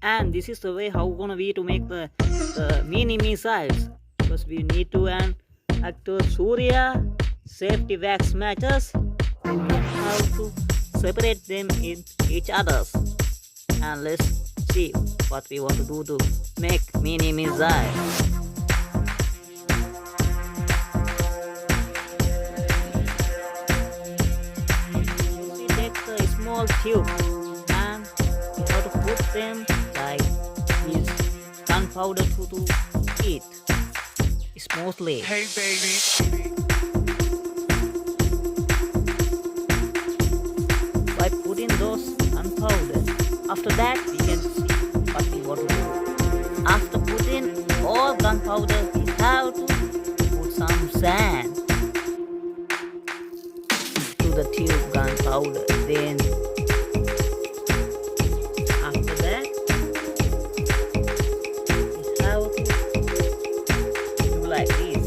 And this is the way how gonna we to make the mini missiles. Because we need to and actor Surya safety wax matches. Then we have to separate them in each others. And let's see what we want to do to make mini missile. We take a small tube and we have to put them like this gunpowder to it smoothly. Hey baby. By putting those gunpowder, after that we can see what we want to do. After putting all gunpowder, we have to put some sand to the tube gunpowder. Then after that we have to do like this.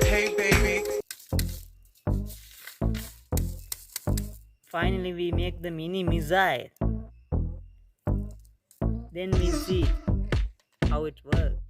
Hey baby. Finally we make the mini missile. Then we see how it works.